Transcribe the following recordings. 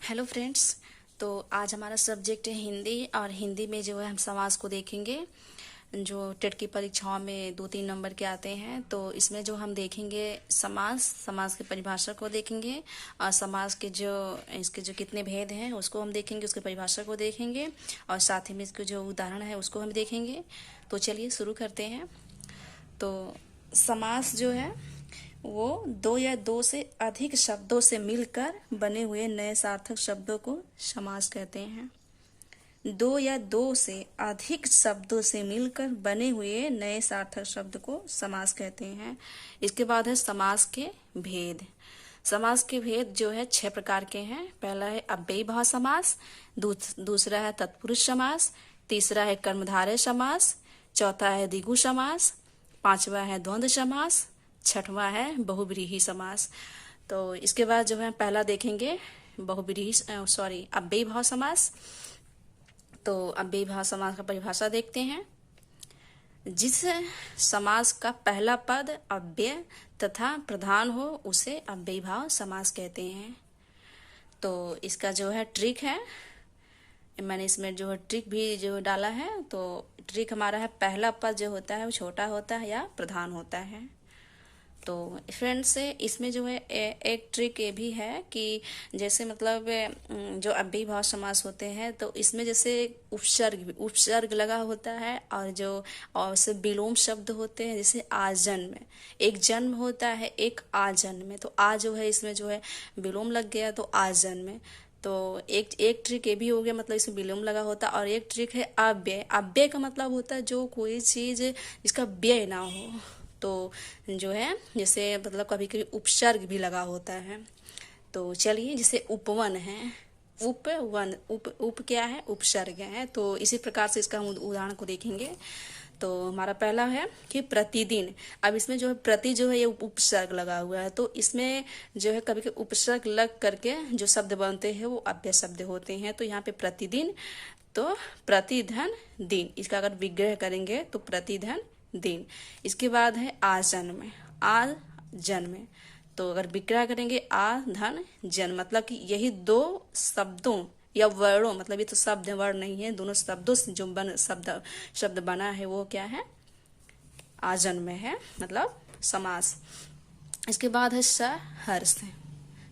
Hello friends. तो आज हमारा सब्जेक्ट है हिंदी, और हिंदी में जो है हम समास को देखेंगे जो टेट की परीक्षाओं में 2-3 नंबर के आते हैं। तो इसमें जो हम देखेंगे समास, समास की परिभाषा को देखेंगे, और समास के जो इसके जो कितने भेद हैं उसको हम देखेंगे, उसके परिभाषा को देखेंगे, और साथ ही में इसके जो उदाहरण है उसको हम देखेंगे। तो चलिए शुरू करते हैं। तो समास जो है वो दो या दो से अधिक शब्दों से मिलकर बने हुए नए सार्थक शब्दों को समास कहते हैं। दो या दो से अधिक शब्दों से मिलकर बने हुए नए सार्थक शब्द को समास कहते हैं। इसके बाद है समास के भेद। समास के भेद जो है 6 प्रकार के हैं। पहला है अव्ययीभाव समास, दूसरा है तत्पुरुष समास, तीसरा है कर्मधारय समास, चौथा है द्विगु समास, पांचवा है द्वंद्व समास, छठवां है बहुव्रीहि समास। तो इसके बाद जो है पहला देखेंगे अव्ययीभाव समास। तो अव्ययीभाव समास का परिभाषा देखते हैं। जिस समास का पहला पद अव्यय तथा प्रधान हो उसे अव्ययीभाव समास कहते हैं। तो इसका जो है ट्रिक है, मैंने इसमें जो है ट्रिक भी जो डाला है। तो ट्रिक हमारा है पहला पद जो होता है वो छोटा होता है या प्रधान होता है। तो फ्रेंड्स इसमें जो है एक ट्रिक ये भी है कि जैसे मतलब जो अव्ययीभाव समास होते हैं तो इसमें जैसे उपसर्ग लगा होता है, और से विलोम शब्द होते हैं। जैसे आजन्म में एक जन्म होता है, एक आजन्म में, तो आ जो है इसमें जो है विलोम लग गया तो आजन्म में। तो एक ट्रिक ये भी हो गया, मतलब इसमें विलोम लगा होता है। और एक ट्रिक है अव्यय। अव्यय का मतलब होता है जो कोई चीज जिसका व्यय ना हो। तो जो है जैसे मतलब कभी कभी उपसर्ग भी लगा होता है। तो चलिए जैसे उपवन है, उपवन उप क्या है, उपसर्ग है। तो इसी प्रकार से इसका हम उदाहरण को देखेंगे। तो हमारा पहला है कि प्रतिदिन। अब इसमें जो है प्रति जो है ये उपसर्ग लगा हुआ है, तो इसमें जो है कभी कभी उपसर्ग लग करके जो शब्द बनते हैं वो अव्यय शब्द होते हैं। तो यहाँ पे प्रतिदिन, तो प्रतिधन दिन, इसका अगर विग्रह करेंगे तो प्रतिधन दिन। इसके बाद है आजन्म, आ जन्म। तो अगर विग्रह करेंगे आ धन जन्म, मतलब कि यही दो शब्दों या वर्णों, मतलब ये तो शब्द वर्ण नहीं है, दोनों शब्दों से जो शब्द बना है वो क्या है, आजन्म है, मतलब समास। इसके बाद है सहर्ष,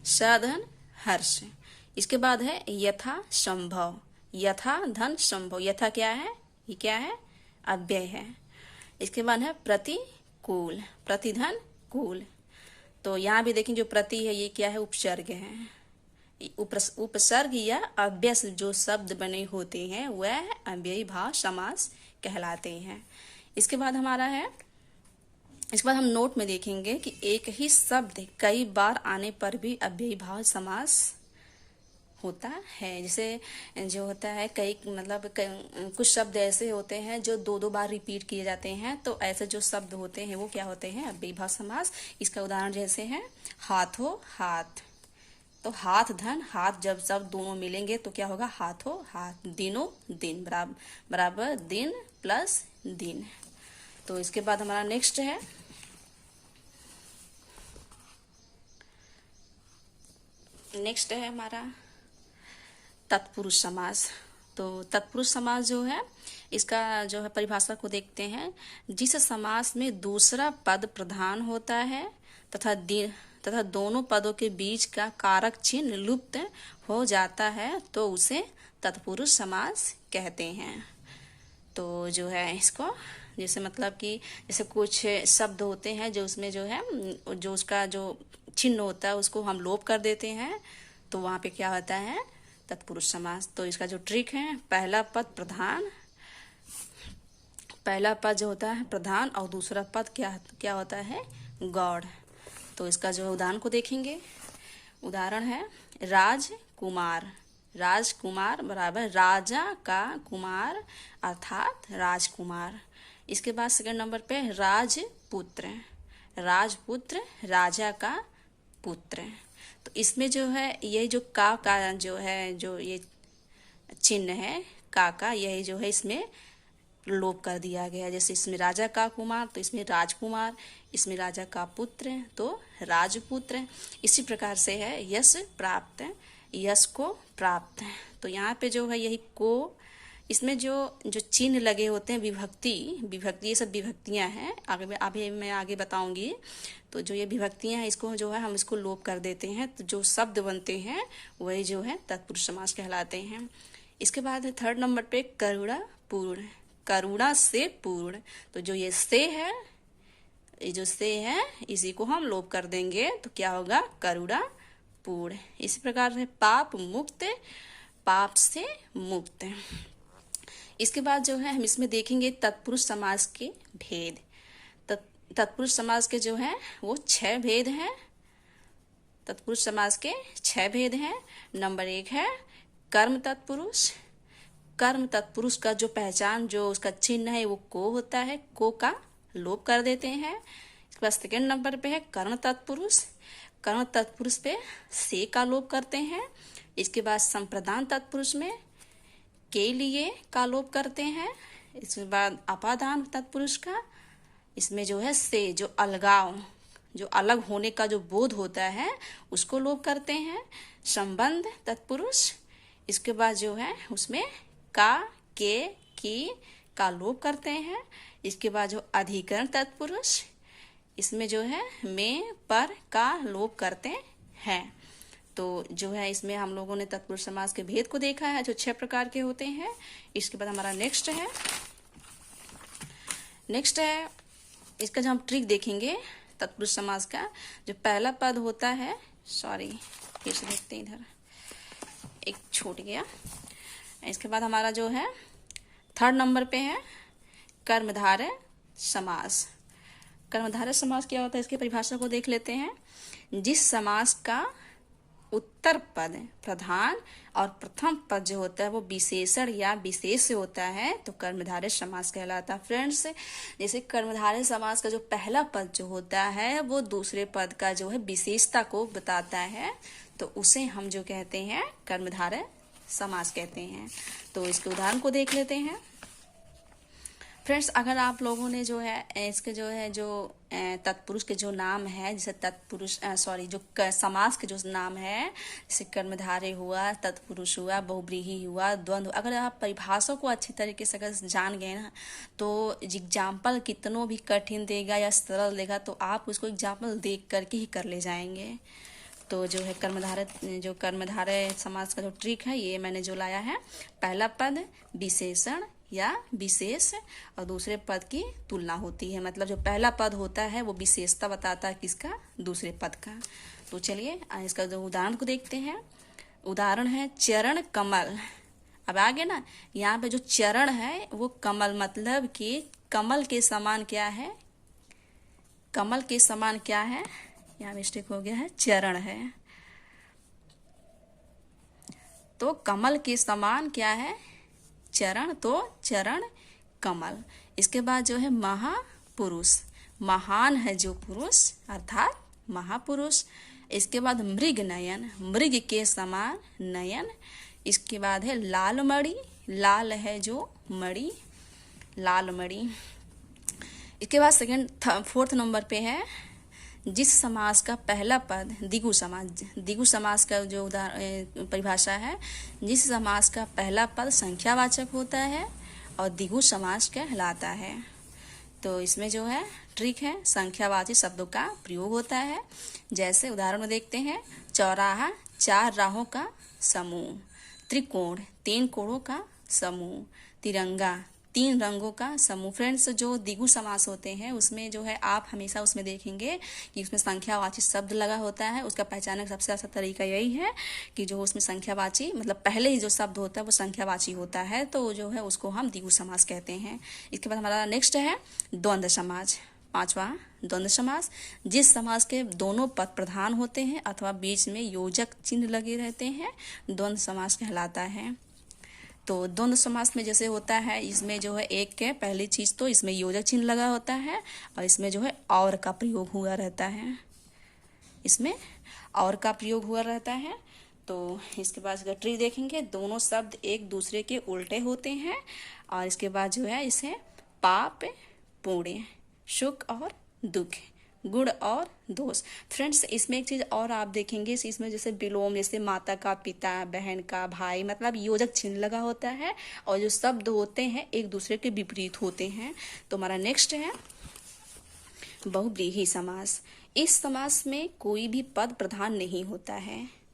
सधन हर्ष। इसके बाद है यथा संभव, यथा धन संभव। यथा क्या है, ये क्या है, अव्यय है। इसके बाद है प्रतिकूल, प्रतिधन कूल। तो यहाँ भी देखें जो प्रति है ये क्या है, उपसर्ग है। उपसर्ग या अव्यय से जो शब्द बने होते हैं वह अव्ययीभाव समास कहलाते हैं। इसके बाद हमारा है, इसके बाद हम नोट में देखेंगे कि एक ही शब्द कई बार आने पर भी अव्ययीभाव समास होता है। जैसे जो होता है कई मतलब कुछ शब्द ऐसे होते हैं जो दो दो बार रिपीट किए जाते हैं, तो ऐसे जो शब्द होते हैं वो क्या होते हैं, अव्ययीभाव समास। इसका उदाहरण जैसे है हाथों हाथ। तो हाथ धन हाथ, जब सब दोनों मिलेंगे तो क्या होगा, हाथों हाथ। दिनों दिन, बराबर दिन प्लस दिन। तो इसके बाद हमारा नेक्स्ट है, हमारा तत्पुरुष समास। तो तत्पुरुष समास जो है इसका जो है परिभाषा को देखते हैं। जिस समास में दूसरा पद प्रधान होता है तथा दोनों पदों के बीच का कारक चिन्ह लुप्त हो जाता है तो उसे तत्पुरुष समास कहते हैं। तो जो है इसको जैसे मतलब कि जैसे कुछ शब्द होते हैं जो उसमें जो है जो उसका जो चिन्ह होता है उसको हम लोप कर देते हैं, तो वहाँ पे क्या होता है, तत्पुरुष समास। तो इसका जो ट्रिक है, पहला पद जो होता है प्रधान, और दूसरा पद क्या होता है, गौड़। तो इसका जो उदाहरण को देखेंगे। उदाहरण है राजकुमार, राजकुमार बराबर राजा का कुमार अर्थात राजकुमार। इसके बाद सेकंड नंबर पे राजपुत्र, राजपुत्र राजा का पुत्र। तो इसमें जो है ये जो का जो है जो ये चिन्ह है का यही जो है इसमें लोप कर दिया गया। जैसे इसमें राजा का कुमार तो इसमें राजकुमार, इसमें राजा का पुत्र तो राजपुत्र। इसी प्रकार से है यश प्राप्त यश को प्राप्त। तो यहाँ पे जो है यही को, इसमें जो जो चिन्ह लगे होते हैं विभक्ति, ये सब विभक्तियाँ हैं, अभी मैं आगे बताऊंगी। तो जो ये विभक्तियाँ हैं इसको जो है हम इसको लोप कर देते हैं, तो जो शब्द बनते हैं वही जो है तत्पुरुष समास कहलाते हैं। इसके बाद है थर्ड नंबर पे करुणा पूर्ण, करुणा से पूर्ण। तो जो ये से है, ये जो से है इसी को हम लोप कर देंगे तो क्या होगा, करुणा पूर्ण। इसी प्रकार से पाप मुक्त, पाप से मुक्त। इसके बाद जो है हम इसमें देखेंगे तत्पुरुष समास के भेद। तत्पुरुष समास के जो है वो 6 भेद हैं। तत्पुरुष समास के 6 भेद हैं। नंबर 1 है कर्म तत्पुरुष। कर्म तत्पुरुष का जो पहचान, जो उसका चिन्ह है वो को होता है, को का लोप कर देते हैं। इसके बाद सेकेंड नंबर पे है कर्म तत्पुरुष। कर्म तत्पुरुष पे से का लोप करते हैं। इसके बाद संप्रदान तत्पुरुष में के लिए का लोप करते हैं। इसके बाद अपादान तत्पुरुष का, इसमें जो है से, जो अलगाव, जो अलग होने का जो बोध होता है उसको लोप करते हैं। संबंध तत्पुरुष, इसके बाद जो है उसमें का, के, की का लोप करते हैं। इसके बाद जो अधिकरण तत्पुरुष, इसमें जो है में, पर का लोप करते हैं। तो जो है इसमें हम लोगों ने तत्पुरुष समास के भेद को देखा है जो 6 प्रकार के होते हैं। इसके बाद हमारा नेक्स्ट है इसका जो हम ट्रिक देखेंगे तत्पुरुष समास का। जो पहला पद होता है, सॉरी फिर से देखते हैं, इधर एक छूट गया। इसके बाद हमारा जो है थर्ड नंबर पे है कर्मधारय समास। कर्मधारय समास क्या होता है, इसकी परिभाषा को देख लेते हैं। जिस समास का उत्तर पद प्रधान और प्रथम पद जो होता है वो विशेषण या विशेष से होता है तो कर्मधारय समास कहलाता है। फ्रेंड्स, जैसे कर्मधारय समास का जो पहला पद जो होता है वो दूसरे पद का जो है विशेषता को बताता है, तो उसे हम जो कहते हैं कर्मधारय समास कहते हैं। तो इसके उदाहरण को देख लेते हैं। फ्रेंड्स, अगर आप लोगों ने जो है इसके जो है जो तत्पुरुष के जो नाम है, जैसे तत्पुरुष जो समास के जो नाम है, जैसे कर्मधारय हुआ, तत्पुरुष हुआ, बहुव्रीहि हुआ, द्वंद्व, अगर आप परिभाषा को अच्छी तरीके से अगर जान गए ना तो एग्जाम्पल कितनों भी कठिन देगा या सरल देगा तो आप उसको एग्जाम्पल देख करके ही कर ले जाएंगे। तो जो है कर्मधारय समास का जो ट्रिक है ये मैंने जो लाया है, पहला पद विशेषण या विशेष और दूसरे पद की तुलना होती है। मतलब जो पहला पद होता है वो विशेषता बताता है किसका, दूसरे पद का। तो चलिए इसका जो उदाहरण को देखते हैं। उदाहरण है चरण कमल। अब आगे ना यहाँ पे जो चरण है वो कमल, मतलब कि कमल के समान क्या है, कमल के समान क्या है, यहाँ मिस्टेक हो गया है, चरण है। तो कमल के समान क्या है, चरण, तो चरण कमल। इसके बाद जो है महापुरुष, महान है जो पुरुष अर्थात महापुरुष। इसके बाद मृग नयन, मृग के समान नयन। इसके बाद है लाल मणि, लाल है जो मणि, लाल मणि। इसके बाद फोर्थ नंबर पे है जिस समास का पहला पद द्विगु समास। द्विगु समास का जो परिभाषा है, जिस समास का पहला पद संख्यावाचक होता है और द्विगु समास कहलाता है। तो इसमें जो है ट्रिक है, संख्यावाची शब्दों का प्रयोग होता है। जैसे उदाहरण में देखते हैं, चौराहा 4 राहों का समूह, त्रिकोण 3 कोणों का समूह, तिरंगा 3 रंगों का समूह। फ्रेंड्स, जो द्विगु समास होते हैं उसमें जो है आप हमेशा उसमें देखेंगे कि उसमें संख्यावाची शब्द लगा होता है। उसका पहचानने का सबसे अच्छा तरीका यही है कि जो उसमें संख्यावाची, मतलब पहले ही जो शब्द होता है वो संख्यावाची होता है, तो जो है उसको हम द्विगु समास कहते हैं। इसके बाद हमारा नेक्स्ट है द्वंद्व समास। 5वां द्वंद्व समास, जिस समास के दोनों पद प्रधान होते हैं अथवा बीच में योजक चिन्ह लगे रहते हैं, द्वंद्व समास कहलाता है। तो द्वंद्व समास में जैसे होता है, इसमें जो है एक के पहली चीज तो इसमें योजक चिन्ह लगा होता है और इसमें जो है और का प्रयोग हुआ रहता है, इसमें और का प्रयोग हुआ रहता है। तो इसके बाद इसका ट्री देखेंगे, दोनों शब्द एक दूसरे के उल्टे होते हैं और इसके बाद जो है इसे पाप पुण्य, सुख और दुख, गुण और दोष। फ्रेंड्स इसमें एक चीज और आप देखेंगे, इसमें जैसे विलोम, जैसे माता का पिता, बहन का भाई, मतलब योजक चिन्ह लगा होता है और जो शब्द होते हैं एक दूसरे के विपरीत होते हैं। तो हमारा नेक्स्ट है बहुव्रीहि समास। इस समास में कोई भी पद प्रधान नहीं होता है।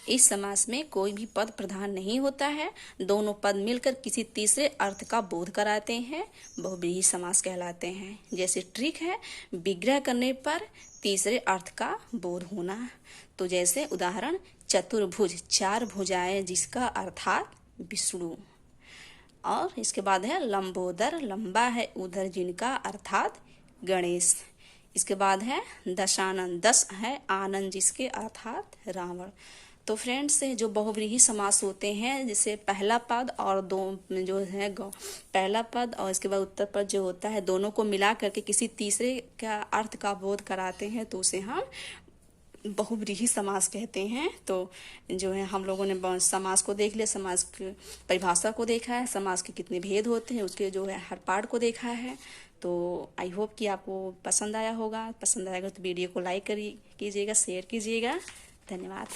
इस समास में कोई भी पद प्रधान नहीं होता है, दोनों पद मिलकर किसी तीसरे अर्थ का बोध कराते हैं, बहुव्रीहि समास कहलाते हैं। जैसे ट्रिक है विग्रह करने पर तीसरे अर्थ का बोध होना। तो जैसे उदाहरण चतुर्भुज, चार भुजाएं जिसका अर्थात विष्णु। और इसके बाद है लंबोदर, लंबा है उधर जिनका अर्थात गणेश। इसके बाद है दशानन, 10 है आनंद जिसके अर्थात रावण। तो फ्रेंड्स जो बहुव्रीहि समास होते हैं, जैसे पहला पद और दो जो है पहला पद और इसके बाद उत्तर पद जो होता है, दोनों को मिला करके किसी तीसरे का अर्थ का बोध कराते हैं, तो उसे हम बहुव्रीहि समास कहते हैं। तो जो है हम लोगों ने समास को देख लिया, समास की परिभाषा को देखा है, समास के कितने भेद होते हैं उसके जो है हर पार्ट को देखा है। तो आई होप कि आपको पसंद आया होगा। पसंद आएगा तो वीडियो को लाइक कीजिएगा, शेयर कीजिएगा। धन्यवाद।